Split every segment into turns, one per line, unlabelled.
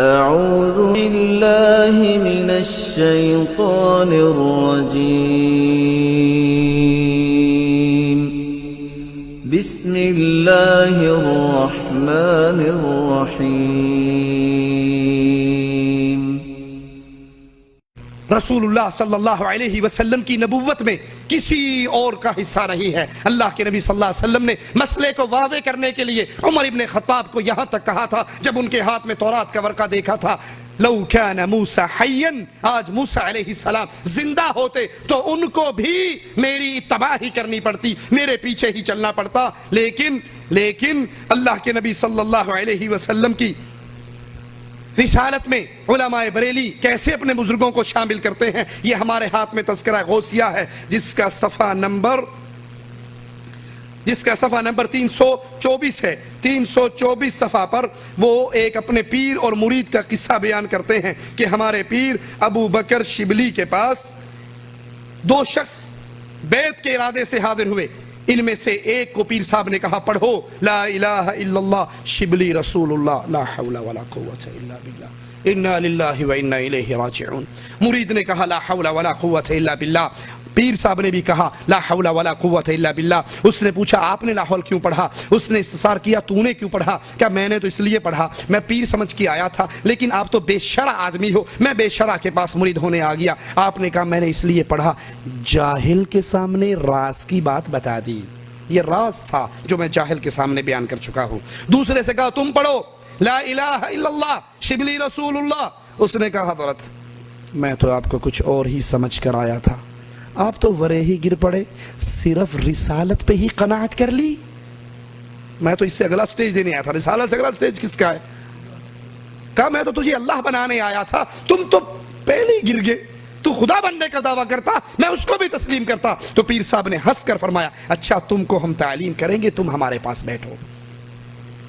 أعوذ بالله من الشيطان الرجيم بسم الله الرحمن الرحيم
رسول اللہ صلی اللہ علیہ وسلم کی نبوت میں کسی اور کا حصہ نہیں ہے۔ اللہ کے نبی صلی اللہ علیہ وسلم نے مسئلے کو واضح کرنے کے لیے عمر ابن خطاب کو یہاں تک کہا تھا جب ان کے ہاتھ میں تورات کا ورقہ دیکھا تھا، لو کان موسیٰ حیاً، آج موسیٰ علیہ السلام زندہ ہوتے تو ان کو بھی میری اتباع ہی کرنی پڑتی، میرے پیچھے ہی چلنا پڑتا، لیکن اللہ کے نبی صلی اللہ علیہ وسلم کی رسالت میں علماء بریلی کیسے اپنے بزرگوں کو شامل کرتے ہیں، یہ ہمارے ہاتھ میں تذکرہ غوثیہ ہے جس کا صفحہ نمبر 324 ہے۔ 324 صفحہ پر وہ ایک اپنے پیر اور مرید کا قصہ بیان کرتے ہیں کہ ہمارے پیر ابو بکر شبلی کے پاس دو شخص بیعت کے ارادے سے حاضر ہوئے، ان میں سے ایک کو پیر صاحب نے کہا پڑھو لا الہ الا اللہ شبلی رسول اللہ لا حول ولا قوت الا باللہ انا للہ و انا الیہ راجعون۔ مرید نے کہا لا حول ولا قوت الا باللہ، پیر صاحب نے بھی کہا لا حول ولا قوت الا باللہ۔ اس نے پوچھا آپ نے لا حول کیوں پڑھا؟ اس نے استفسار کیا تو نے کیوں پڑھا؟ کہا میں نے تو اس لیے پڑھا، میں پیر سمجھ کے آیا تھا لیکن آپ تو بے شرع آدمی ہو، میں بے شرع کے پاس مرید ہونے آ گیا۔ آپ نے کہا میں نے اس لیے پڑھا، جاہل کے سامنے راز کی بات بتا دی، یہ راز تھا جو میں جاہل کے سامنے بیان کر چکا ہوں۔ دوسرے سے کہا تم پڑھو لا الہ الا اللہ شبلی رسول اللہ۔ اس نے کہا حضرت میں تو آپ کو کچھ اور ہی سمجھ کر آیا تھا، آپ تو ورے ہی گر پڑے، صرف رسالت پہ ہی قناعت کر لی۔ میں تو اس سے اگلا سٹیج دینے آیا تھا، رسالت سے اگلا سٹیج کس کا ہے؟ کہا میں تو تجھے اللہ بنانے آیا تھا، تم تو پہلے ہی گر گئے، تو خدا بننے کا دعویٰ کرتا میں اس کو بھی تسلیم کرتا۔ تو پیر صاحب نے ہنس کر فرمایا اچھا تم کو ہم تعلیم کریں گے، تم ہمارے پاس بیٹھو۔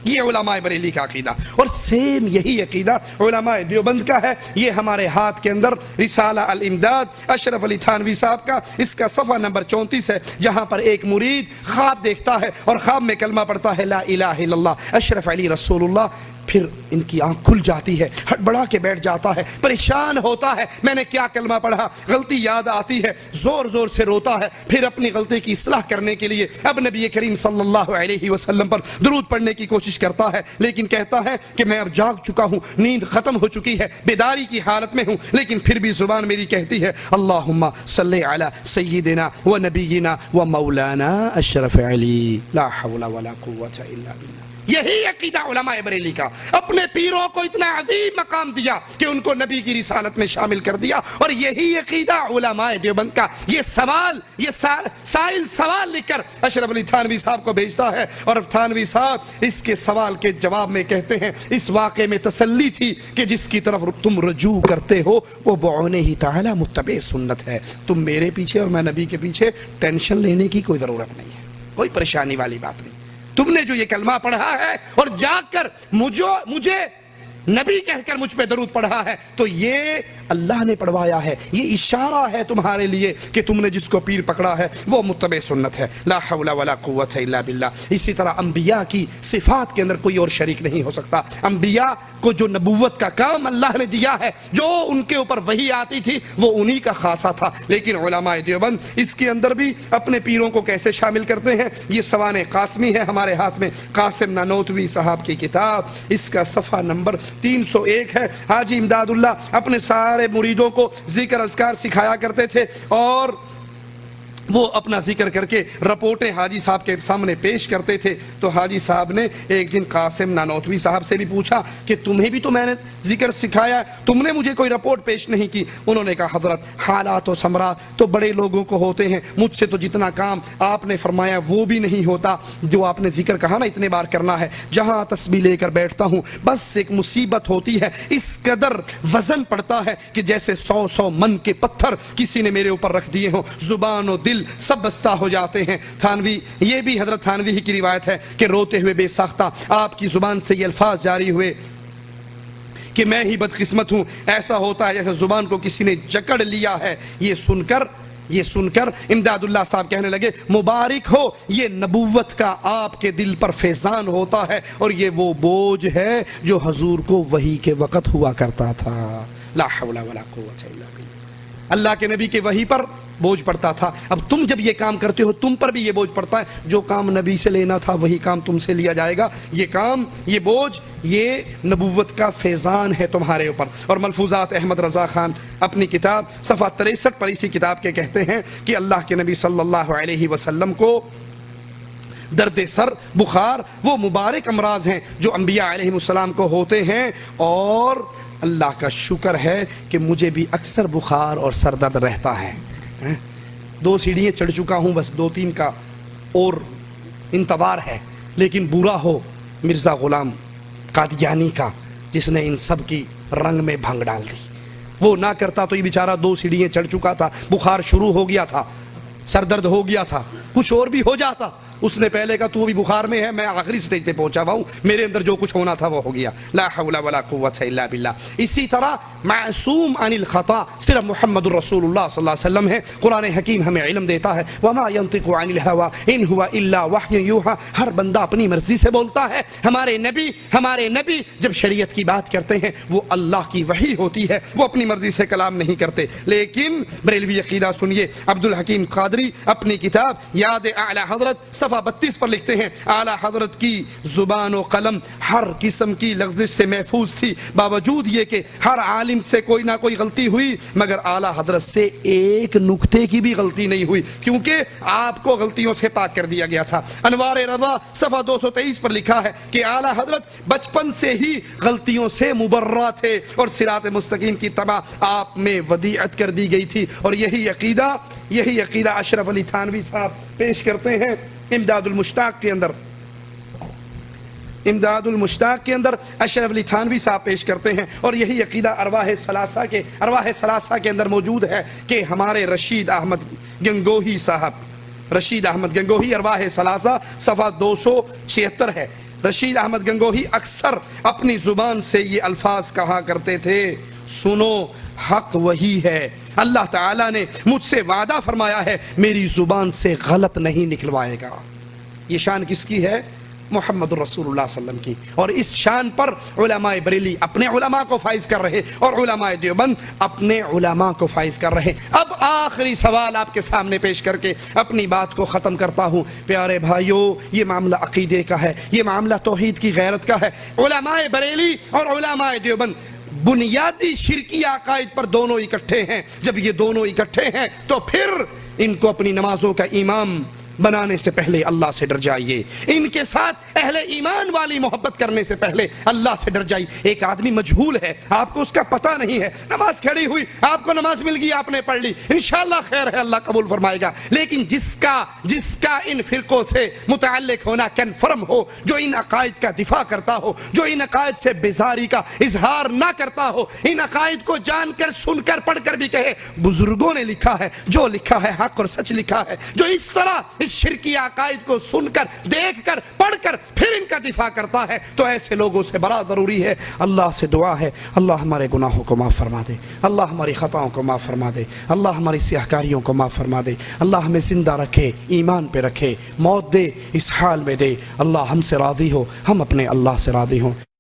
یہ علماء بریلی کا عقیدہ، اور سیم یہی عقیدہ علماء دیوبند کا ہے۔ یہ ہمارے ہاتھ کے اندر رسالہ الامداد اشرف علی تھانوی صاحب کا، اس کا صفحہ نمبر 34 ہے، جہاں پر ایک مرید خواب دیکھتا ہے اور خواب میں کلمہ پڑھتا ہے لا الہ الا اللہ اشرف علی رسول اللہ، پھر ان کی آنکھ کھل جاتی ہے، ہڑبڑا کے بیٹھ جاتا ہے، پریشان ہوتا ہے میں نے کیا کلمہ پڑھا، غلطی یاد آتی ہے، زور زور سے روتا ہے، پھر اپنی غلطی کی اصلاح کرنے کے لیے اب نبی کریم صلی اللہ علیہ وسلم پر درود پڑھنے کی کوشش کرتا ہے، لیکن کہتا ہے کہ میں اب جاگ چکا ہوں، نیند ختم ہو چکی ہے، بیداری کی حالت میں ہوں، لیکن پھر بھی زبان میری کہتی ہے اللہم صلی علی سیدنا و نبینا و مولانا اشرف علی لا حول ولا قوت الا باللہ۔ یہی عقیدہ علماء بریلی کا، اپنے پیروں کو اتنا عظیم مقام دیا کہ ان کو نبی کی رسالت میں شامل کر دیا، اور یہی عقیدہ علماء دیوبند کا۔ یہ سائل سوال لکھ کر اشرف علی تھانوی صاحب کو بھیجتا ہے، اور تھانوی صاحب اس کے سوال کے جواب میں کہتے ہیں اس واقعے میں تسلی تھی کہ جس کی طرف تم رجوع کرتے ہو وہ بعونہ تعالی متبع سنت ہے، تم میرے پیچھے اور میں نبی کے پیچھے ٹینشن لینے کی کوئی ضرورت نہیں ہے، کوئی پریشانی والی بات نہیں۔ تم نے جو یہ کلمہ پڑھا ہے اور جاگ کر مجھے نبی کہہ کر مجھ پہ درود پڑھا ہے تو یہ اللہ نے پڑھوایا ہے، یہ اشارہ ہے تمہارے لیے کہ تم نے جس کو پیر پکڑا ہے وہ متبع سنت ہے، لا حول ولا قوت الا باللہ۔ اسی طرح انبیاء کی صفات کے اندر کوئی اور شریک نہیں ہو سکتا۔ انبیاء کو جو نبوت کا کام اللہ نے دیا ہے، جو ان کے اوپر وحی آتی تھی وہ انہی کا خاصہ تھا، لیکن علماء دیوبند اس کے اندر بھی اپنے پیروں کو کیسے شامل کرتے ہیں۔ یہ سوانح قاسمی ہے ہمارے ہاتھ میں، قاسم نانوتوی صاحب کی کتاب، اس کا صفحہ نمبر 301 ہے۔ حاجی امداد اللہ اپنے سارے مریدوں کو ذکر اذکار سکھایا کرتے تھے، اور وہ اپنا ذکر کر کے رپورٹیں حاجی صاحب کے سامنے پیش کرتے تھے۔ تو حاجی صاحب نے ایک دن قاسم نانوتوی صاحب سے بھی پوچھا کہ تمہیں بھی تو میں نے ذکر سکھایا، تم نے مجھے کوئی رپورٹ پیش نہیں کی۔ انہوں نے کہا حضرت حالات و ثمرات تو بڑے لوگوں کو ہوتے ہیں، مجھ سے تو جتنا کام آپ نے فرمایا وہ بھی نہیں ہوتا، جو آپ نے ذکر کہا نا اتنے بار کرنا ہے، جہاں تسبیح لے کر بیٹھتا ہوں بس ایک مصیبت ہوتی ہے، اس قدر وزن پڑتا ہے کہ جیسے 100 من کے پتھر کسی نے میرے اوپر رکھ دیے ہوں، زبان و دل سب بستہ ہو جاتے ہیں۔ تھانوی، یہ بھی حضرت تھانوی ہی کی روایت ہے کہ روتے ہوئے بے ساختہ آپ کی زبان سے یہ الفاظ جاری ہوئے کہ میں ہی بدقسمت ہوں، ایسا ہوتا ہے جیسے زبان کو کسی نے جکڑ لیا ہے۔ یہ سن کر یہ سن کر امداد اللہ صاحب کہنے لگے مبارک ہو، یہ نبوت کا آپ کے دل پر فیضان ہوتا ہے، اور یہ وہ بوجھ ہے جو حضور کو وحی کے وقت ہوا کرتا تھا۔ لا حول ولا قوت الا باللہ۔ اللہ کے نبی کے وحی پر بوجھ پڑتا تھا، اب تم جب یہ کام کرتے ہو تم پر بھی یہ بوجھ پڑتا ہے، جو کام نبی سے لینا تھا وہی کام تم سے لیا جائے گا، یہ کام، یہ بوجھ، یہ نبوت کا فیضان ہے تمہارے اوپر۔ اور ملفوظات احمد رضا خان اپنی کتاب صفحہ 63 پر اسی کتاب کے کہتے ہیں کہ اللہ کے نبی صلی اللہ علیہ وسلم کو درد سر، بخار، وہ مبارک امراض ہیں جو انبیاء علیہ السلام کو ہوتے ہیں، اور اللہ کا شکر ہے کہ مجھے بھی اکثر بخار اور سر درد رہتا ہے، 2 سیڑھیاں چڑھ چکا ہوں، بس 2-3 کا اور انتظار ہے، لیکن برا ہو مرزا غلام قادیانی کا جس نے ان سب کی رنگ میں بھنگ ڈال دی۔ وہ نہ کرتا تو یہ بیچارہ 2 سیڑھیاں چڑھ چکا تھا، بخار شروع ہو گیا تھا، سر درد ہو گیا تھا، کچھ اور بھی ہو جاتا۔ اس نے پہلے کہا تو بھی بخار میں ہے، میں آخری سٹیج پہ پہنچا ہوا ہوں، میرے اندر جو کچھ ہونا تھا وہ ہو گیا۔ لا حول ولا قوت الا باللہ۔ اسی طرح معصوم عن الخطا صرف محمد الرسول اللہ صلی اللہ علیہ وسلم ہے۔ قرآن حکیم ہمیں علم دیتا ہے وما ينطق عن الهوى ان هو الا وحی یوحى، ہر بندہ اپنی مرضی سے بولتا ہے۔ ہمارے نبی جب شریعت کی بات کرتے ہیں وہ اللہ کی وحی ہوتی ہے، وہ اپنی مرضی سے کلام نہیں کرتے۔ لیکن بریلوی عقیدہ سنیے، عبد الحکیم قادری اپنی کتاب یاد اعلی حضرت صفحہ 32 پر لکھتے ہیں اعلی حضرت کی زبان و قلم ہر قسم کی لغزش سے محفوظ تھی، باوجود یہ کہ ہر عالم سے کوئی نہ کوئی غلطی ہوئی، مگر اعلی حضرت سے ایک نقطے کی بھی غلطی نہیں ہوئی، کیونکہ آپ کو غلطیوں سے پاک کر دیا گیا تھا۔ انوار رضا صفحہ 223 پر لکھا ہے کہ اعلی حضرت بچپن سے ہی غلطیوں سے مبرہ تھے، اور صراط مستقیم کی تبع آپ میں ودیعت کر دی گئی تھی۔ اور یہی عقیدہ اشرف علی تھانوی صاحب پیش کرتے ہیں امداد المشتاق کے اندر اشرف علی تھانوی صاحب پیش کرتے ہیں، اور یہی عقیدہ ارواح ثلاثہ کے اندر موجود ہے کہ ہمارے رشید احمد گنگوہی ارواح ثلاثہ صفحہ 276 ہے۔ رشید احمد گنگوہی اکثر اپنی زبان سے یہ الفاظ کہا کرتے تھے، سنو حق وہی ہے، اللہ تعالیٰ نے مجھ سے وعدہ فرمایا ہے میری زبان سے غلط نہیں نکلوائے گا۔ یہ شان کس کی ہے؟ محمد رسول اللہ صلی اللہ علیہ وسلم کی۔ اور اس شان پر علماء بریلی اپنے علماء کو فائز کر رہے، اور علماء دیوبند اپنے علماء کو فائز کر رہے۔ اب آخری سوال آپ کے سامنے پیش کر کے اپنی بات کو ختم کرتا ہوں۔ پیارے بھائیو، یہ معاملہ عقیدے کا ہے، یہ معاملہ توحید کی غیرت کا ہے۔ علماء بریلی اور علماء دیوبند بنیادی شرکی عقائد پر دونوں اکٹھے ہیں۔ جب یہ دونوں اکٹھے ہیں تو پھر ان کو اپنی نمازوں کا امام بنانے سے پہلے اللہ سے ڈر جائیے، ان کے ساتھ اہل ایمان والی محبت کرنے سے پہلے اللہ سے ڈر جائیے۔ ایک آدمی مجہول ہے، آپ کو اس کا پتہ نہیں ہے، نماز کھڑی ہوئی، آپ کو نماز مل گئی، آپ نے پڑھ لی، انشاءاللہ خیر ہے، اللہ قبول فرمائے گا۔ لیکن جس کا ان فرقوں سے متعلق ہونا کنفرم ہو، جو ان عقائد کا دفاع کرتا ہو، جو ان عقائد سے بیزاری کا اظہار نہ کرتا ہو، ان عقائد کو جان کر، سن کر، پڑھ کر بھی کہے بزرگوں نے لکھا ہے، جو لکھا ہے حق اور سچ لکھا ہے، جو اس طرح اس شرکی عقائد کو سن کر، دیکھ کر، پڑھ کر پھر ان کا دفاع کرتا ہے، تو ایسے لوگوں سے بڑا ضروری ہے، اللہ سے دعا ہے اللہ ہمارے گناہوں کو معاف فرما دے، اللہ ہماری خطاؤں کو معاف فرما دے، اللہ ہماری سیاہکاریوں کو معاف فرما دے، اللہ ہمیں زندہ رکھے، ایمان پہ رکھے، موت دے اس حال میں دے، اللہ ہم سے راضی ہو، ہم اپنے اللہ سے راضی ہوں۔